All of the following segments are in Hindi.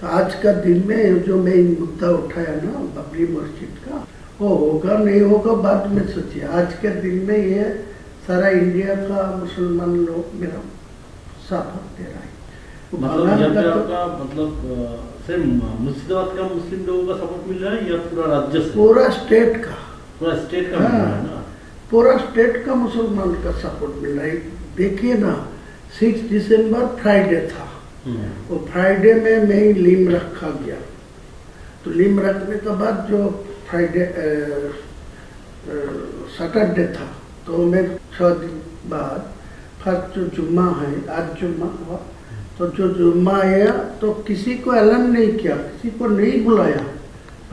तो आज का दिन में जो मैं मुद्दा उठाया ना बाबरी मस्जिद का, वो होगा नहीं होगा बाद में सोचिए। आज के दिन में ये सारा इंडिया का मुसलमान लोग मेरा साथ दे रहा है। मतलब सिर्फ मुर्शिदाबाद का मुस्लिम लोगों का सपोर्ट मिल रहा है या पूरा राज्य से? पूरा स्टेट का मिल रहा है ना? पूरा स्टेट का मुसलमान का सपोर्ट मिल रहा है। देखिए ना, 6 दिसंबर फ्राइडे था, वो फ्राइडे में मैं लीम रखा गया। तो लीम रखने के बाद जो फ्राइडे सैटरडे था, तो मैं 6 दिन बाद फर्स्ट जो जुम्मा है, आज जुम्मा हुआ, तो जो जुम्मा आया तो किसी को ऐलान नहीं किया, किसी को नहीं बुलाया।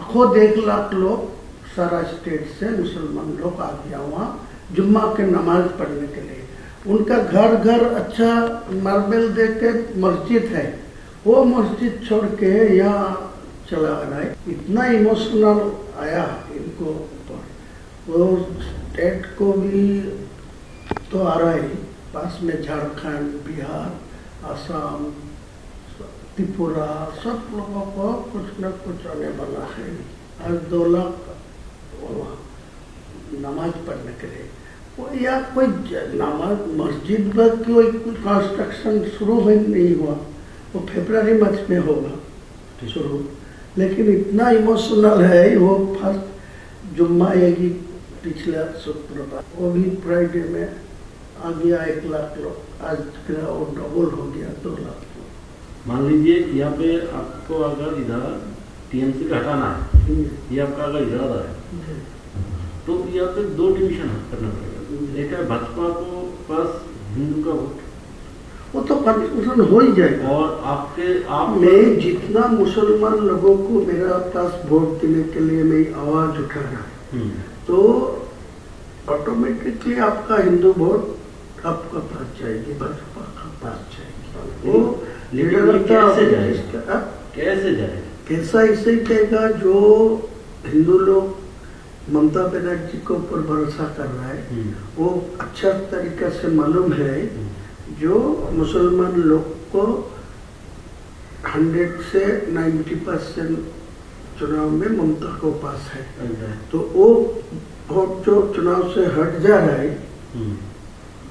खुद 1 लाख लोग सारा स्टेट से मुसलमान लोग आ गया वहाँ जुम्मा के नमाज पढ़ने के लिए। उनका घर घर अच्छा मार्बल दे के मस्जिद है, वो मस्जिद छोड़ के यहाँ चला रहा है। इतना इमोशनल आया इनको ऊपर। वो स्टेट को भी तो आ रहा है, पास में झारखंड, बिहार, असम, त्रिपुरा, सब लोगों को कुछ न कुछ आने वाला है। आज 2 लाख नमाज पढ़ने के लिए, वो या कोई नमाज मस्जिद में कोई कंस्ट्रक्शन शुरू नहीं हुआ, वो फरवरी मार्च में होगा शुरू। लेकिन इतना इमोशनल है, वो फर्स्ट जुम्मा आएगी पिछला शुक्रवार, वो भी फ्राइडे में आ गया 1 लाख लोग। आज वो डबल हो गया 2 लाख लोग। मान लीजिए यहाँ पे आपको अगर इधर टीएमसी का हटाना है, ये आपका अगर इरादा है, तो यहाँ पे 2 डिवीजन करना पड़ेगा। एक है भाजपा को पास हिंदू का वोट, वो तो कंफ्यूजन हो ही जाएगा। और आप मैं जितना मुसलमान लोगों को मेरा पास वोट देने के लिए मैं आवाज उठा रहा है, तो ऑटोमेटिकली आपका हिंदू वोट आपका पास जाएगी, भाजपा का पास जाएगी। वो लीडर कैसे जाएगा? कैसा इसे कहेगा जो हिंदू लोग ममता बनर्जी को ऊपर भरोसा कर रहा है, वो अच्छा तरीका से मालूम है जो मुसलमान लोग को 100 से 90% चुनाव में ममता को पास है। तो वो वोट जो चुनाव से हट जा रहा है,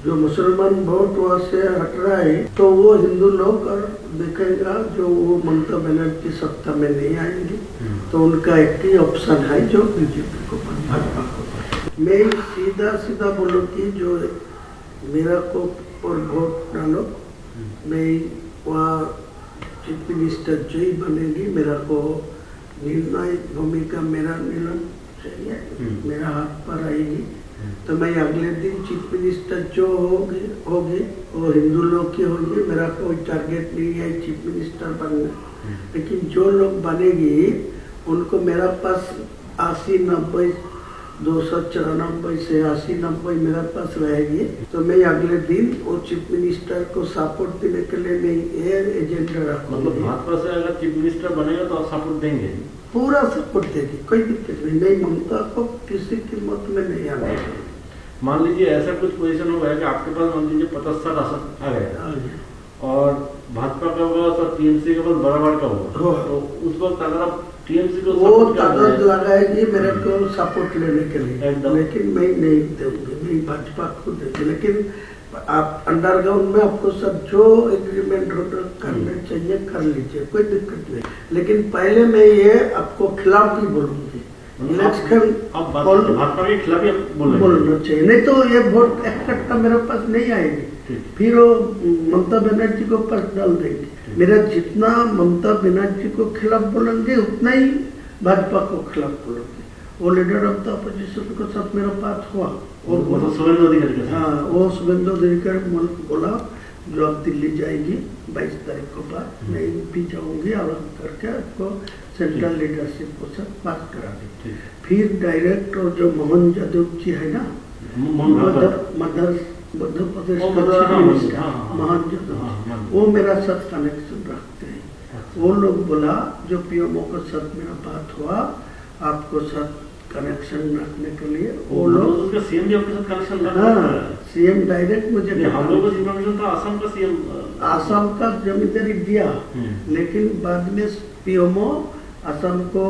जो मुसलमान वोट वहाँ से हट रहा है, तो वो हिंदू लोग और देखेगा जो वो ममता बनर्जी सत्ता में नहीं आएंगे, तो उनका एक ही ऑप्शन है जो बीजेपी को, भाजपा को। मैं सीधा बोलूँ कि जो मेरा को और वोट डालो, मैं वहाँ चीफ मिनिस्टर जो ही बनेगी, मेरा को निर्णायक भूमिका मेरा मिलन चाहिए, मेरा हाथ पर आएगी। तो मैं अगले दिन चीफ मिनिस्टर जो होगी वो हिंदू लोग की होगी। मेरा कोई टारगेट नहीं है चीफ मिनिस्टर बनना, लेकिन जो लोग बनेगी उनको मेरा पास 80-90 294 से 80-90 मेरे पास रहेगी। तो मैं अगले दिन वो चीफ मिनिस्टर को सपोर्ट देने के लिए मैं ये एजेंडा रखूंगा। मतलब भाजपा से अगर चीफ मिनिस्टर बनेगा तो आप सपोर्ट देंगे? पूरा सपोर्ट देगी, कोई दिक्कत नहीं। नहीं, ममता को किसी कीमत में नहीं आना चाहिए। मान लीजिए ऐसा कुछ पोजीशन हो गया कि आपके पास मान लीजिए 50-60 आसन आ गया और भाजपा का होगा तो टीएमसी के पास बराबर का होगा, तो उस वक्त अगर आप टीएमसी को वो ताकत लगाएगी मेरे को सपोर्ट लेने के लिए, लेकिन मैं नहीं दूंगी, मैं भाजपा को दूंगी। लेकिन आप अंडरग्राउंड में आपको सब जो एग्रीमेंट करने चाहिए कर लीजिए, कोई दिक्कत नहीं। लेकिन पहले मैं ये आपको खिलाफ भी बोलूंगी, इलेक्शन भाजपा के खिलाफ ही बोलना चाहिए, नहीं तो ये वोट इकट्ठा मेरे पास नहीं आएगी, फिर वो ममता बनर्जी को पास डाल देंगे। मेरा जितना ममता बनर्जी को खिलाफ बोलेंगे उतना ही भाजपा को खिलाफ बोलेंगे। वो लीडर ऑफ द अपोजिशन के साथ मेरा बात हुआ, वो शुभेंदु अधिकारी, हाँ वो शुभेंदु अधिकारी बोला जो अब दिल्ली जाएगी 22 तारीख को बाद, मैं भी जाऊंगी, आवाज करके आपको सेंट्रल लीडरशिप को साथ बात करा दी। फिर डायरेक्ट और जो मोहन यादव जी है ना, मध्य प्रदेश का मोहन यादव, वो मेरा साथ कनेक्शन रखते हैं। वो लोग बोला जो पीएमओ के साथ मेरा बात हुआ, आपको साथ कनेक्शन रखने के लिए वो लोग उसका सीएम भी आपके साथ कनेक्शन रख हाँ, रहा है। सीएम डायरेक्ट मुझे नहीं, हम लोगों को इन्फॉर्मेशन था आसाम का सीएम। आसाम का जमींदारी दिया, लेकिन बाद में पीएमओ आसाम को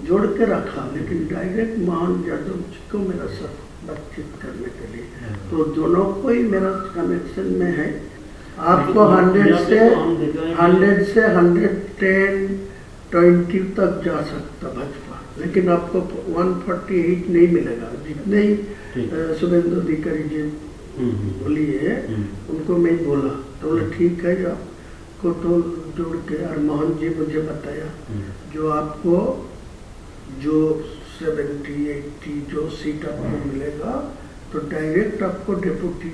जोड़ के रखा, लेकिन डायरेक्ट मोहन यादव जी को मेरा साथ बातचीत करने के लिए, तो दोनों को ही मेरा कनेक्शन में है। आपको 100 से 110, 20 तक जा सकता भाजपा, लेकिन आपको 148 नहीं मिलेगा। जितने ही शुभेंदु अधिकारी जी बोलिए उनको मैं बोला, तो बोले ठीक है, आपको तो जोड़ के, और मोहन जी मुझे बताया जो आपको जो 70-80 जो सीट आपको मिलेगा तो डायरेक्ट आपको डेप्यूटी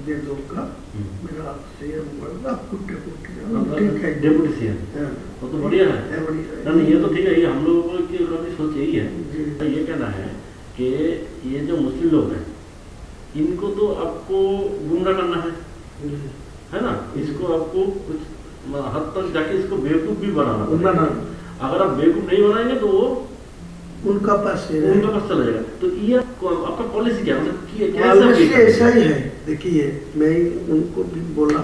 दे दूंगा, मेरा सीएम बोला आपको डेप्यूटी। ठीक है, डेप्यूटी सीएम वो तो बढ़िया है। नहीं ये तो ठीक है, ये हम लोगों की कभी सोच यही है। ये कहना है कि ये जो मुस्लिम लोग हैं इनको तो आपको गुमराह करना है ना, इसको आपको कुछ हद तक जाके इसको बेवकूफ भी बनाना पड़ेगा। अगर आप बेवकूफ नहीं बनाएंगे तो वो उनका पास चला जाएगा। तो ये आपका पॉलिसी क्या है? पॉलिसी ऐसा ही है। देखिए मैं उनको भी बोला,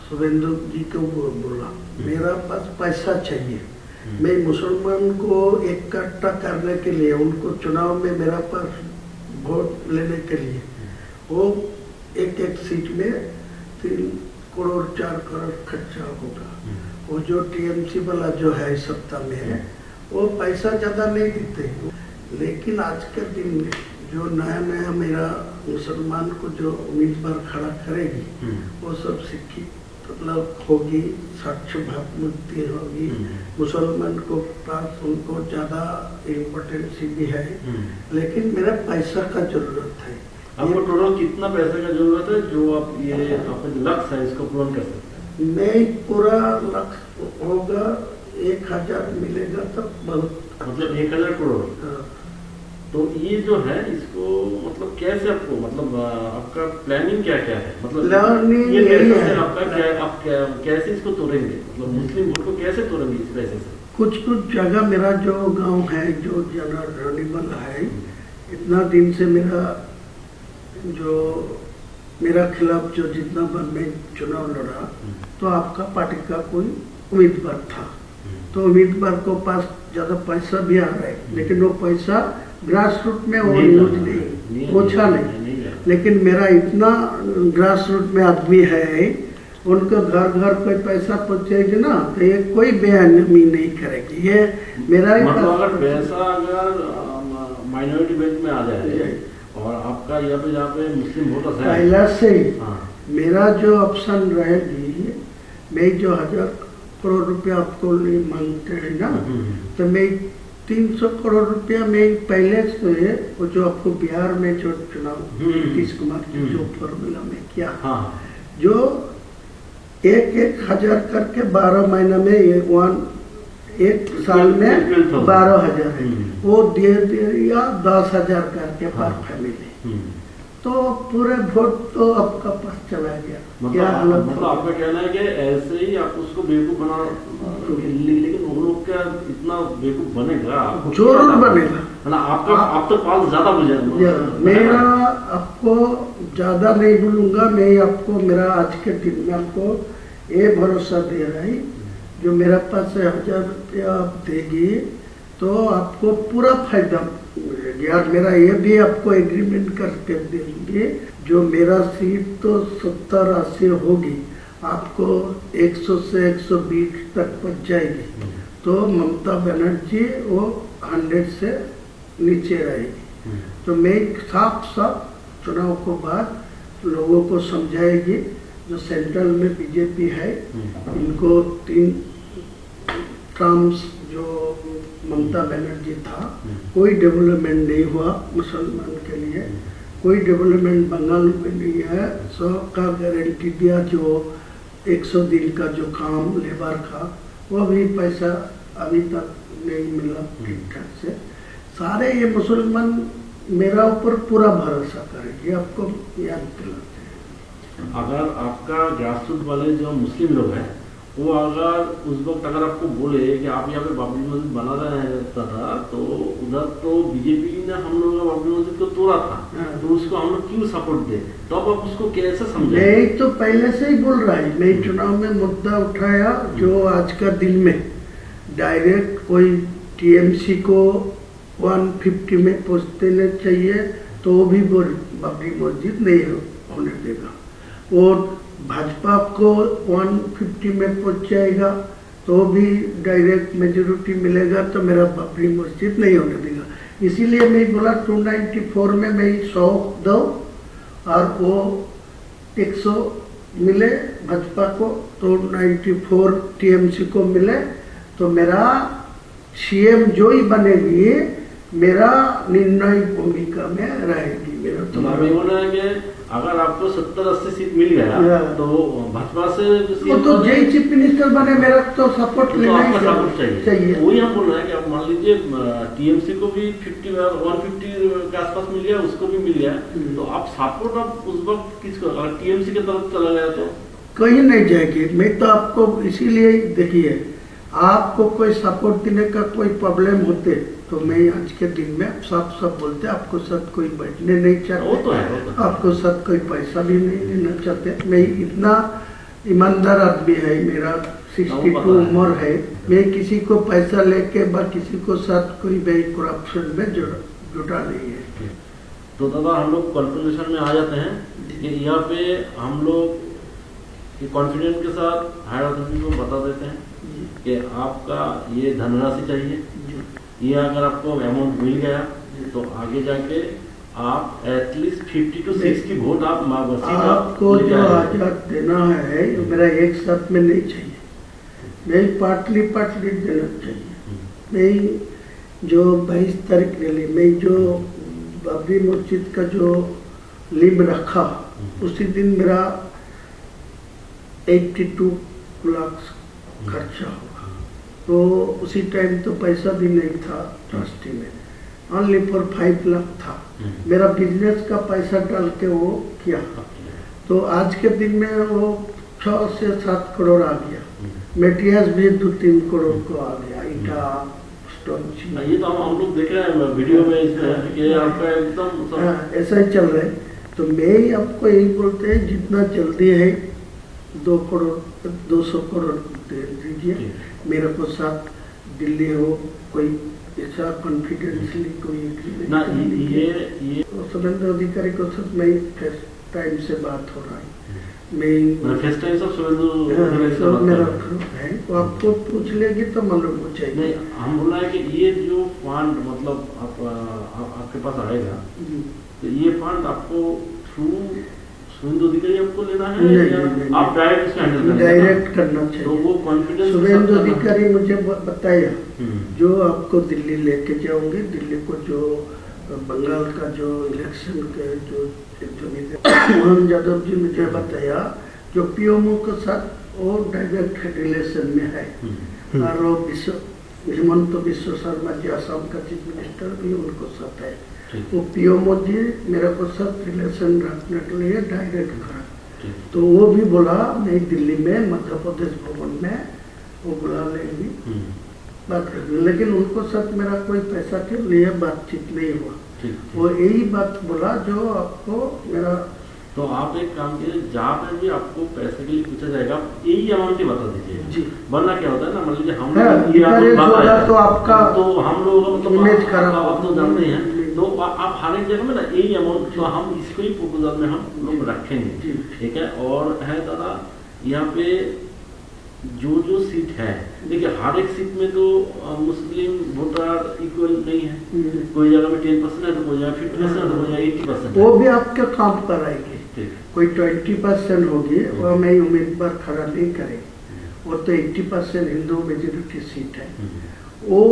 शुभेंदु जी को बोला, मेरा पास पैसा चाहिए, मैं मुसलमान को इकट्ठा करने के लिए, उनको चुनाव में मेरा पास वोट लेने के लिए, वो एक सीट में 3 करोड़ 4 करोड़ खर्चा होगा। वो जो टीएमसी वाला जो है सत्ता में है वो पैसा ज्यादा नहीं देते, लेकिन आज के दिन में जो नया मेरा मुसलमान को जो उम्मीदवार खड़ा करेगी वो सब शिक्षित मतलब होगी, स्वच्छ भावमुक्ति होगी, मुसलमान को पास उनको ज्यादा इम्पोर्टेंसी भी है, लेकिन मेरा पैसा का जरूरत है। आपको टोटल कितना पैसे का जरूरत है जो आप ये आपका जो लक्ष्य है इसको पूर्ण कर सकते हैं? नहीं, पूरा लक्ष्य होगा 1000 मिलेगा तो बहुत, मतलब 1000 करोड़। तो ये जो है इसको मतलब कैसे आपको मतलब आपका प्लानिंग क्या क्या है? मतलब प्लानिंग ये यही पैसे है, से आपका क्या आप कैसे इसको तोड़ेंगे? मतलब मुस्लिम वोट को कैसे तोड़ेंगे इस पैसे से? कुछ जगह मेरा जो गांव है जो जनरल है, इतना दिन से मेरा खिलाफ जो जितना बार मैं चुनाव लड़ा तो आपका पार्टी का कोई उम्मीदवार था, तो उम्मीदवार को पास ज्यादा पैसा भी आ रहा है, लेकिन वो पैसा ग्रास रूट में वो यूज नहीं पहुंचा नहीं। लेकिन मेरा इतना ग्रास रूट में आदमी है, उनको घर घर कोई पैसा पहुंचेगी ना तो ये कोई बेअहमी नहीं करेगी। ये मेरा मतलब अगर पैसा अगर माइनॉरिटी बेल्ट में आ जाए और आपका यहाँ पे मुस्लिम वोटर्स है पहला से ही मेरा जो ऑप्शन रहेगी, मैं जो 1000 करोड़ रुपया आपको मांगते हैं ना, तो मैं 300 करोड़ रुपया में पहले से वो जो आपको बिहार में जो चुनाव नीतीश कुमार जी जो फॉर्मूला में किया, जो 1,000 करके 12 महीना में एक साल में 12,000 है, वो दे दिया 10,000 करके पर फैमिली, तो पूरे वोट तो आपका पास चला गया। मतलब आपका कहना है कि ऐसे ही आप उसको बेवकूफ बना, लेकिन उन लोग क्या इतना बेवकूफ बनेगा? जरूर बनेगा। आप तो पाल ज्यादा बुझेगा। मेरा आपको ज्यादा नहीं बोलूंगा, मैं आपको मेरा आज के दिन में आपको ये भरोसा दे रहा है, जो मेरा पास 1000 रुपया आप देगी तो आपको पूरा फायदा मिलेगा। मेरा ये भी आपको एग्रीमेंट करके देंगे, जो मेरा सीट तो 70-80 होगी, आपको 100 से 120 तक पहुंच जाएगी, तो ममता बनर्जी वो 100 से नीचे रहेगी। तो मैं साफ चुनाव को बाद लोगों को समझाएगी, जो सेंट्रल में बीजेपी है इनको 3 टर्म्स जो ममता बनर्जी था, कोई डेवलपमेंट नहीं हुआ मुसलमान के लिए, कोई डेवलपमेंट बंगाल में नहीं है। 100 का गारंटी दिया, जो 100 दिन का जो काम लेबर का वो भी पैसा अभी तक नहीं मिला ठीक ठाक से। सारे ये मुसलमान मेरा ऊपर पूरा भरोसा करेंगे, आपको याद दिलाते हैं। अगर आपका ग्रासरूट वाले जो मुस्लिम लोग हैं वो अगर उस वक्त अगर आपको बोले कि आप यहाँ पे बाबरी मस्जिद बना रहे था, तो उधर तो बीजेपी ने हम लोगों का बाबरी मस्जिद को तोड़ा था, तो उसको हम लोग क्यों सपोर्ट दे, तो अब आप उसको कैसे समझे? मैं तो पहले से ही बोल रहा है, मैं चुनाव में मुद्दा उठाया जो आज का दिन में डायरेक्ट कोई टीएमसी को 150 में पहुँच देना चाहिए, तो वो भी बाबरी मस्जिद नहीं होने देगा। और भाजपा को 150 में पहुंच जाएगा तो भी डायरेक्ट मेजोरिटी मिलेगा, तो मेरा बाबरी मस्जिद नहीं होने देगा। इसीलिए मैं बोला 294 में मैं 100 दो और वो 100 मिले भाजपा को, तो 94 टीएमसी को मिले, तो मेरा सीएम जो ही बनेगी मेरा निर्णय भूमिका में रहेगी। मेरा तुम्हारा बोलना है कि अगर आपको 70-80 सीट मिल गया तो भाजपा से वो तो जय चीफ मिनिस्टर बने, मेरा तो सपोर्ट तो लेना आपका सपोर्ट चाहिए। वही हम बोल रहे हैं कि आप मान लीजिए टीएमसी को भी 150 के आसपास मिल गया, उसको भी मिल गया, तो आप सपोर्ट आप उस वक्त किसको, अगर टीएमसी की तरफ चला गया तो कहीं नहीं जाएगी। मैं तो आपको इसीलिए देखिए, आपको कोई सपोर्ट देने का कोई प्रॉब्लम होते तो मैं आज के दिन में सब बोलते आपको साथ कोई बैठने नहीं चाहते, वो तो है। आपको साथ कोई पैसा भी नहीं देना चाहते। मैं इतना ईमानदार आदमी है, मेरा 62 उम्र है, मैं किसी को पैसा लेके किसी को साथ कोई भी करप्शन में जुटा नहीं है। तो दादा हम लोग कंक्लूजन में आ जाते हैं कि यहाँ पे हम लोग कॉन्फिडेंस के साथ हायर अथॉरिटी को बता देते हैं कि आपका ये धनराशि चाहिए, ये अगर आपको अमाउंट मिल गया तो आगे जाके आप एटलीस्ट 50 to 60 वोट आप आपको जो आजाद देना है मेरा एक साथ में नहीं चाहिए, नहीं पार्टली देना चाहिए। नहीं जो 22 तारीख रैली में जो बाबरी मस्जिद का जो लिम रखा उसी दिन मेरा 82 लाख खर्चा होगा, तो उसी टाइम तो पैसा भी नहीं था ट्रस्टी में, ओनली फॉर 5 लाख था। मेरा बिजनेस का पैसा डाल के वो किया, तो आज के दिन में वो 6 से 7 करोड़ आ गया। मेटेरियल्स भी 2-3 करोड़ को आ गया, ईटा स्टोन। ये तो हम लोग देख रहे हैं वीडियो में कि आपका एकदम ऐसा ही चल रहा है। तो मैं आपको यही बोलते हैं जितना जल्दी है 2 करोड़ 200 करोड़ दे दीजिए मेरे को, साथ दिल्ली हो कोई ऐसा कॉन्फिडेंसली कोई ना ये सुरेंद्र अधिकारी को साथ मैं फर्स्ट टाइम से बात हो रहा है, मैं फर्स्ट टाइम सब सुरेंद्र मेरा है, वो आपको पूछ लेगी तो मालूम हो जाएगी। नहीं, हम बोल रहे हैं कि ये जो फंड मतलब आपके पास आएगा, तो ये फंड आपको थ्रू सुरेंद्र अधिकारी आपको लेना है नहीं, आप डायरेक्ट इसको हैंडल डायरेक्ट करना चाहिए। तो वो कॉन्फिडेंस सुरेंद्र अधिकारी मुझे बताया जो आपको दिल्ली लेके जाओगे, दिल्ली को जो बंगाल का जो इलेक्शन के जो मोहन यादव जी मुझे बताया जो पीएमओ के साथ वो डायरेक्ट रिलेशन में है, और वो हेमंत बिश्व शर्मा जी असम का चीफ मिनिस्टर भी उनको साथ है, वो पीएमओ जी मेरे को साथ रिलेशन रखने के लिए डायरेक्ट करा। तो वो भी बोला मैं दिल्ली में मध्य प्रदेश भवन में वो बुला लेंगी बात करेंगे, लेकिन उनको साथ मेरा कोई पैसा के लिए बातचीत नहीं हुआ। वो यही बात बोला जो आपको मेरा। तो आप एक काम कीजिए, जहाँ पे भी आपको पैसे के लिए पूछा जाएगा यही अमाउंट ही बता दीजिए जी, वरना क्या होता है ना, मान लीजिए हम तो आपका तो हम लोगों का मतलब इमेज खराब आप तो जानते हैं, तो आप हर एक जगह में ना यही अमाउंट, तो हम इसको ही प्रपोजल में हम लोग रखेंगे, ठीक है। और है दादा यहाँ पे जो सीट है, देखिए हर एक सीट में तो मुस्लिम वोटर इक्वल नहीं है, कोई जगह में 10% है तो कोई जगह 50% है तो कोई जगह 80%। वो भी आपके काम पर आएगी, कोई 20% होगी वो मैं उम्मीदवार खड़ा नहीं करेगी, वो तो 80% हिंदू मेजोरिटी सीट है, वो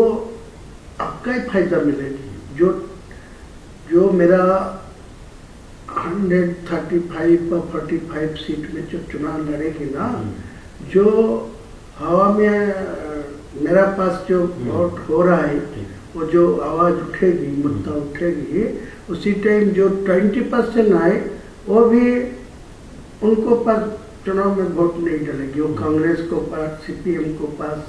आपका ही फायदा मिलेगी। जो मेरा 135 और 45 सीट में जो चुनाव लड़ेगी ना, जो हवा में मेरा पास जो वोट हो रहा है वो जो आवाज उठेगी, मुद्दा उठेगी, उसी टाइम जो 20% आए वो भी उनको पास चुनाव में वोट नहीं डालेगी, वो कांग्रेस को पास, सीपीएम को पास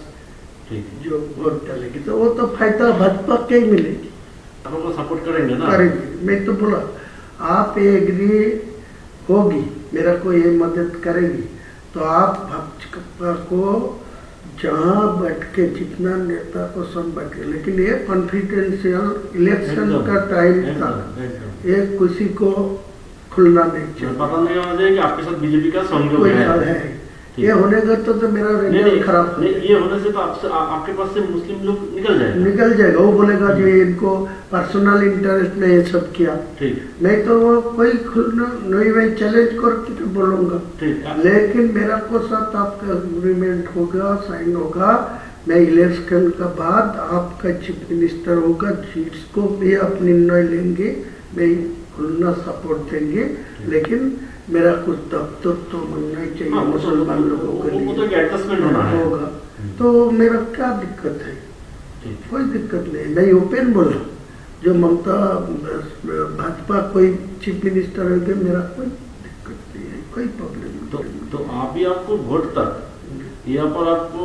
जो वोट डालेगी, तो वो तो फायदा भाजपा के ही मिलेगी। आपको सपोर्ट करेंगे ना? करेंगे। मैं तो बोला आप ये एग्री होगी, मेरा को ये मदद करेगी, तो आप भाजपा को जहाँ बैठ के जितना नेता को सब बैठे, लेकिन ये कॉन्फिडेंशियल इलेक्शन का टाइम था, ये किसी को खुलना नहीं चाहिए, पता नहीं होना चाहिए कि आपके साथ बीजेपी का सहयोग है। ये होने का तो मेरा रिजल्ट खराब नहीं, ये होने से तो आपके पास से मुस्लिम लोग निकल जाएगा। वो बोलेगा जो इनको पर्सनल इंटरेस्ट में ये सब किया, नहीं तो वो कोई खुलना नहीं, मैं चैलेंज करके तो बोलूंगा, लेकिन मेरा को साथ आपका एग्रीमेंट होगा, साइन होगा, मैं इलेक्शन का बाद आपका चीफ मिनिस्टर होगा, जिसको भी आप निर्णय लेंगे मैं खुलना सपोर्ट देंगे, लेकिन मेरा कुछ दफ्तर तो बनना ही चाहिए मुसलमान लोगों के लिए, तो एडजस्टमेंट होगा, तो मेरा क्या दिक्कत है? कोई दिक्कत नहीं, मैं ओपन बोला, जो ममता भाजपा कोई चीफ मिनिस्टर होंगे, मेरा कोई दिक्कत नहीं है, कोई प्रॉब्लम नहीं। तो आप ही आपको वोट तक यहाँ पर आपको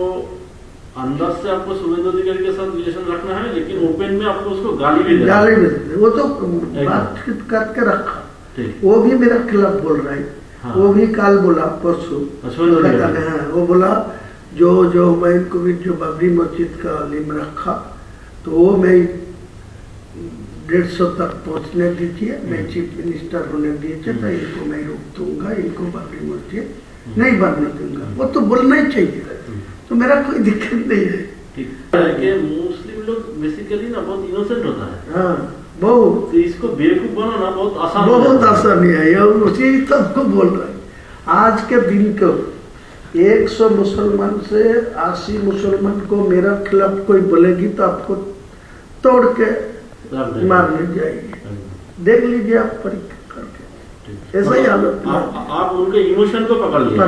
अंदाज से आपको शुभेंदु अधिकारी के साथ रिलेशन रखना है, लेकिन ओपन में आपको उसको गाली भी देना है। वो तो बातचीत करके रखा, वो भी मेरा खिलाफ बोल रहा है। हाँ। वो भी काल बोला परसों, वो बोला जो मैं इनको भी जो बाबरी मस्जिद का लिम रखा, तो वो मैं 150 तक पहुंचने दीजिए, मैं चीफ मिनिस्टर होने दीजिए, तो इनको मैं रोक दूंगा, इनको बाबरी मस्जिद नहीं बनने दूंगा। वो तो बोलना ही चाहिए, तो मेरा कोई दिक्कत नहीं है। मुस्लिम लोग बेसिकली ना बहुत इनोसेंट होता है। हाँ, बहुत, इसको बेवकूफ बनाना बहुत आसान है, उसी सबको बोल रहा है। आज के दिन को 100 मुसलमान से 80 मुसलमान को मेरा खिलाफ कोई बोलेगी तो आपको तोड़ के मारने जाएगी, देख लीजिए आप परीक्षा करके, ऐसा ही हालत। आप उनके इमोशन को पकड़ लिया,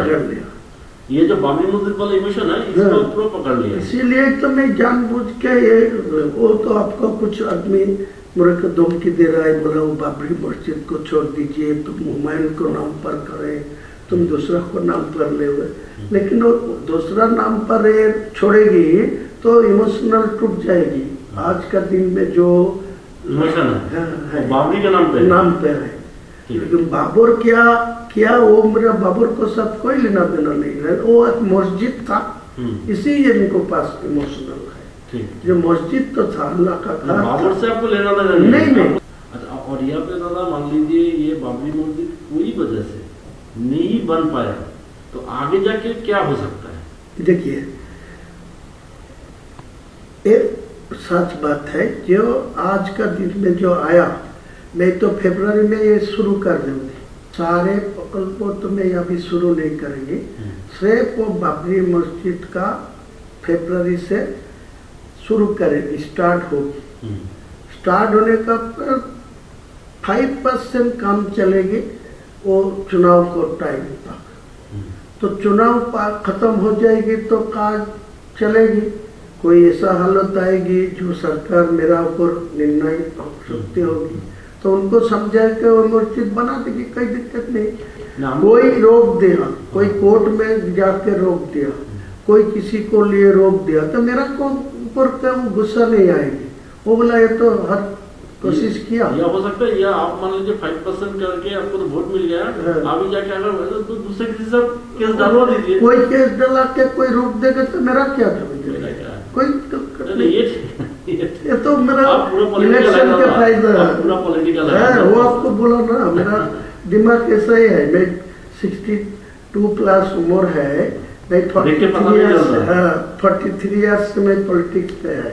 ये जो बाबरी मस्जिद वाला इमोशन है इसको पूरा पकड़ लिया, इसीलिए तो मैं जानबूझ के ये, वो तो आपको कुछ आदमी मेरे को धमकी दे रहा है, बोला वो बाबरी मस्जिद को छोड़ दीजिए, तुम हुमायूं को नाम पर करें, तुम दूसरा को नाम पर ले हुए, लेकिन वो दूसरा नाम पर छोड़ेगी तो इमोशनल टूट जाएगी। आज का दिन में जो इमोशन है बाबरी के नाम पे है, लेकिन बाबर क्या वो मेरा बाबर को साथ कोई लेना देना नहीं है, वो एक मस्जिद था, इसी इनको पास इमोशनल है। जो मस्जिद तो था अल्लाह का घर, बाबर से आपको लेना देना नहीं। अच्छा, और यहाँ पे दादा मान लीजिए ये बाबरी मस्जिद कोई वजह से नहीं बन पाया, तो आगे जाके क्या हो सकता है? देखिए, एक सच बात है, जो आज का दिन में जो आया, मैं तो फरवरी में ये शुरू कर दूंगी, सारे प्रकल्पों तो मैं अभी शुरू नहीं करेंगे, सिर्फ वो बाबरी मस्जिद का फरवरी से शुरू करेंगे, स्टार्ट होगी, स्टार्ट होने का 5% काम चलेगी वो चुनाव को टाइम तक, तो चुनाव खत्म हो जाएगी तो काज चलेगी। कोई ऐसा हालत आएगी जो सरकार मेरा ऊपर निर्णय हो सकती होगी, तो उनको समझा के वो मस्जिद बना देगी, कोई दिक्कत नहीं। कोई रोक दिया, कोई कोर्ट में जाके रोक दिया, कोई किसी को लिए रोक दिया, तो मेरा को ऊपर का वो गुस्सा नहीं आएगी, वो बोला ये तो हर कोशिश किया। या हो सकता है, या आप मान लीजिए 5% करके आपको तो वोट मिल गया, अभी जाके अगर तो दूसरे किसी से केस डालवा दीजिए, कोई केस डाला के कोई रोक देगा तो मेरा क्या था? कोई ये तो मेरा इलेक्शन के फायदा है, वो आपको बोला ना, मेरा दिमाग ऐसा ही है, मैं 62 प्लस उम्र है, मैं 43 ईयर्स से मैं पॉलिटिक्स पे है,